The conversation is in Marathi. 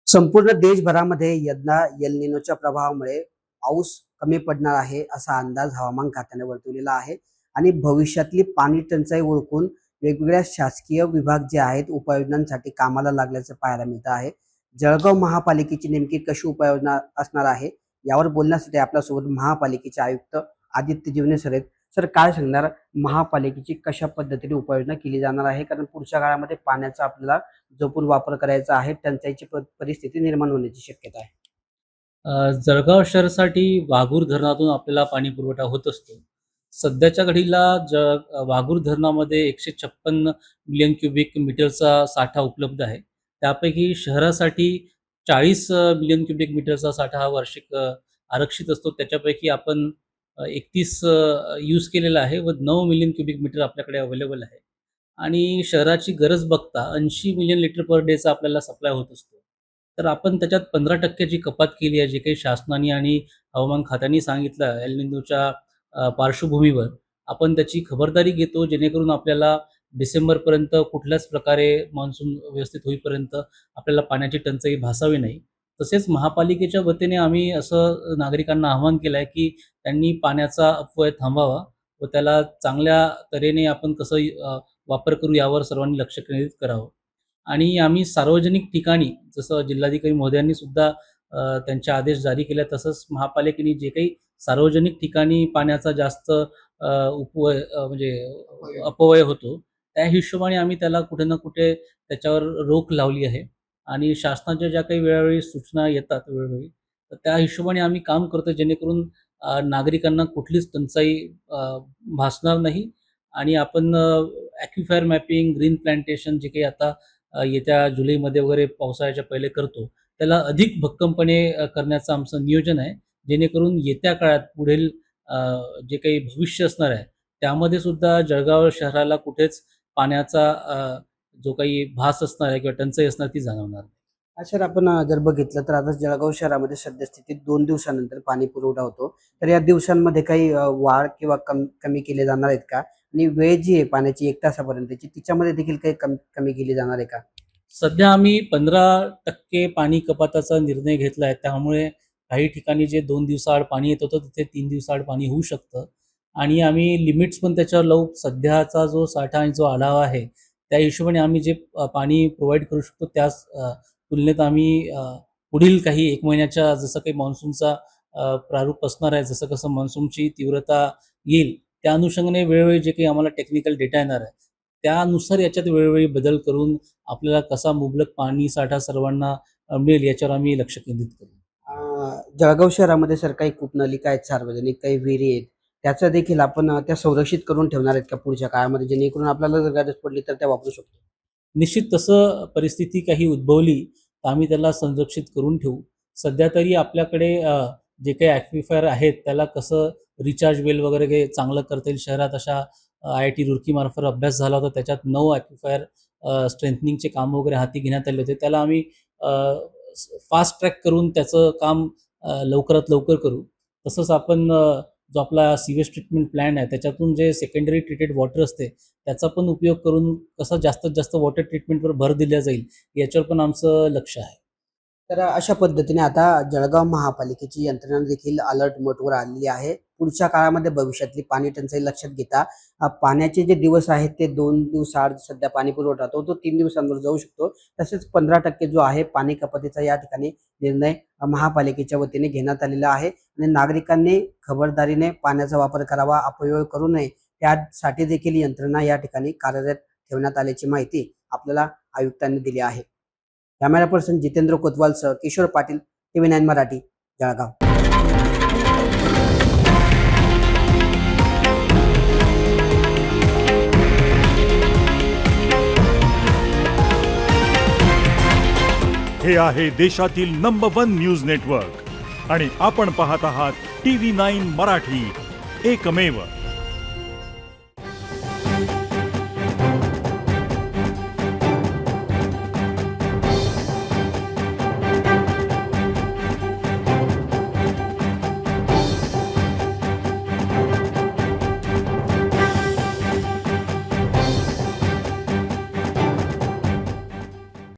संपूर्ण देशभरामध्ये यंदा एल निनोच्या प्रभावामुळे पाऊस कमी पडणार आहे असा अंदाज हवामान खात्याने वर्तवलेला आहे आणि भविष्यातली पाणी टंचाई ओळखून वेगवेगळ्या शासकीय विभाग जे आहेत उपाययोजनांसाठी कामाला लागल्याचं पाहायला मिळतं आहे. जळगाव महापालिकेची नेमकी कशी उपाययोजना असणार आहे यावर बोलण्यासाठी आपल्यासोबत महापालिकेचे आयुक्त आदित्य जीवने सर आहेत. सर, काय सांगणार महापालिकेची कशा पद्धतीने उपाययोजना केली जाणार आहे, कारण पुढच्या काळामध्ये पाण्याचा आपल्याला जपून वापर करायचा आहे, टंचाईची परिस्थिती निर्माण होण्याची शक्यता आहे. जळगाव शहरासाठी वाघूर धरणातून आपल्याला पाणी पुरवठा होत असतो. सध्याच्या घडीला वाघूर धरणामध्ये 156 मिलियन क्युबिक मीटरचा साठा उपलब्ध आहे. त्यापैकी शहरासाठी 40 मिलियन क्युबिक मीटरचा साठा हा वार्षिक आरक्षित असतो. त्याच्यापैकी आपण 31 यूज केलेला आहे व 9 मिलियन क्युबिक मीटर आपल्याकडे अवेलेबल आहे. आणि शहराची गरज बघता 80 मिलियन लिटर पर डेचा आपल्याला सप्लाय होत असतो. तर आपण त्याच्यात 15% ची कपात केली आहे, जे काही शासनाने आणि हवामान खात्याने सांगितलं एल निनोच्या पार्श्वभूमीवर. आपण त्याची खबरदारी घेतो, जेणेकरून आपल्याला डिसेंबरपर्यंत कुठल्याच प्रकारे मान्सून व्यवस्थित होईपर्यंत आपल्याला पाण्याची टंचाई भासावी नाही. तसेच महापालिकेच्या वतीने आम्ही असं नागरिकांना आवाहन केलं आहे, की त्यांनी पाण्याचा अपव्यय थांबवावा व त्याला चांगल्या तऱ्हेने आपण कसं वापर करू यावर सर्वांनी लक्ष केंद्रित करावं. आणि आम्ही सार्वजनिक ठिकाणी जसं जिल्हाधिकारी महोदयांनी सुद्धा त्यांचे आदेश जारी केले, तसंच महापालिकेने जे काही सार्वजनिक ठिकाणी पाण्याचा जास्त म्हणजे अपव्यय होतो, त्या हिशोबाने आम्ही त्याला कुठे ना कुठे त्याच्यावर रोख लावली आहे. आणि शासनाच्या ज्या काही वेळोवेळी सूचना येतात वेळोवेळी, तर त्या हिशोबाने आम्ही काम करतो, जेणेकरून नागरिकांना कुठलीच टंचाई भासणार नाही. आणि आपण ॲक्विफायर मॅपिंग, ग्रीन प्लांटेशन जे काही आता येत्या जुलैमध्ये वगैरे पावसाळ्याच्या पहिले करतो, त्याला अधिक भक्कमपणे करण्याचं आमचं नियोजन आहे. जेणेकरून येत्या काळात पुढील जे काही भविष्य असणार आहे, त्यामध्ये सुद्धा जळगाव शहराला कुठेच पाण्याचा जो काही भास असणार आहे किंवा टंचाई असणार ती जाणवणार नाही. सर, आपण जर बघितलं तर आता जळगाव शहरामध्ये सद्यस्थितीत 2 दिवसानंतर पाणी पुरवठा होतो. तर या दिवसांमध्ये काही वाढ किंवा कमी केले जाणार आहेत का? आणि वेळ जी आहे पाण्याची 1 तासापर्यंतची, तिच्यामध्ये देखील काही कमी केली जाणार आहे का? सध्या आम्ही 15% पाणी कपाताचा निर्णय घेतला आहे. त्यामुळे काही ठिकाणी जे 2 दिवसाआड पाणी येत होतं, तिथे 3 दिवसाआड पाणी होऊ शकतं. आणि आम्ही लिमिट्स पण त्याच्यावर लावू. सध्याचा जो साठा आणि जो आढावा आहे, त्या हिशोबाने आम्ही जे पाणी प्रोव्हाईड करू शकतो, त्याच तुलनेत आम्ही पुढील काही 1 महिन्याच्या जसं काही मान्सूनचा प्रारूप असणार आहे, जसं कसं मान्सूनची तीव्रता येईल, त्या अनुषंगाने वेळोवेळी जे काही आम्हाला टेक्निकल डेटा येणार आहे, त्यानुसार याच्यात वेळोवेळी बदल करून आपल्याला कसा मुबलक पाणी साठा सर्वांना मिळेल याच्यावर आम्ही लक्ष केंद्रित करू. जळगाव शहरामध्ये सर काही कूपनलिका आहेत, सार्वजनिक काही विहिरी आहेत, त्याचा देखील आपण त्या संरक्षित करून ठेवणार आहेत का पुढच्या काळामध्ये, जेणेकरून आपल्याला जर गरज पडली तर त्या वापरू शकतो? निश्चित तसं परिस्थिती काही उद्भवली तर आम्ही त्याला संरक्षित करून ठेवू. सध्या तरी आपल्याकडे जे काही ॲक्विफायर आहेत त्याला कसं रिचार्ज वेल वगैरे काही चांगलं करता येईल शहरात, अशा IIT रुड़कीमार्फत अभ्यास झाला होता. त्याच्यात 9 ॲक्विफायर स्ट्रेंथनिंगचे काम वगैरे हाती घेण्यात आले होते. त्याला आम्ही फास्ट ट्रॅक करून त्याचं काम लवकरात लवकर करू. तसंच आपण जो आपला सीवेज ट्रीटमेंट प्लॅन आहे, त्याच्यातून जे सेकंडरी ट्रीटेड वॉटर असते, त्याचा पण उपयोग करून कसं जास्तीत जास्त वॉटर ट्रीटमेंटवर भर दिला जाईल, याच्यावर पण आमचं लक्ष आहे. तर अशा पद्धतीने आता जळगाव महापालिकेची यंत्रणा देखील अलर्ट मोडवर आलेली आहे. पुढच्या काळामध्ये भविष्यातली पाणी टंचाई लक्षात घेता पाण्याचे जे दिवस आहेत ते 2 दिवसाआड सध्या पाणी पुरवठा होतो, तो 3 दिवसांवर जाऊ शकतो. तसेच 15% जो आहे पाणी कपातीचा या ठिकाणी निर्णय महापालिकेच्या वतीने घेण्यात आलेला आहे आणि नागरिकांनी खबरदारीने पाण्याचा वापर करावा, अपव्यय करू नये, त्यासाठी देखील यंत्रणा या ठिकाणी कार्यरत ठेवण्यात आल्याची माहिती आपल्याला आयुक्तांनी दिली आहे. कॅमेरा पर्सन जितेंद्र कोतवालसह किशोर पाटील, TV9 मराठी, जळगाव. हे आहे देशातील नंबर 1 न्यूज नेटवर्क आणि आपण पाहत आहात TV9 मराठी, एकमेव.